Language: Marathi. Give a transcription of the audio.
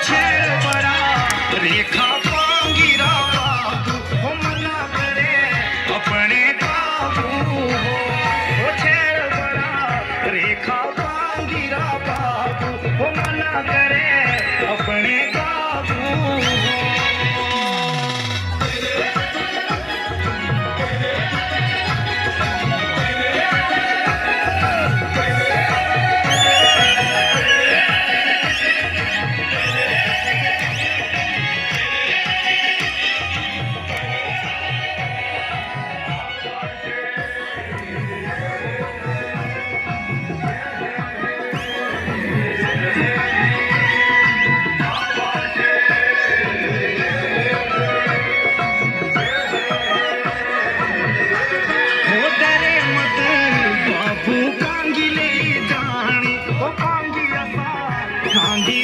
छेड़ बड़ा रेखा पांगिरा बाबू हो मना करे अपने काबू हो छेड़ बड़ा रेखा पांगिरा बाबू हो मना करे अपने काबू बाबू कांगी ले जानी ओ कांगी असा कांगी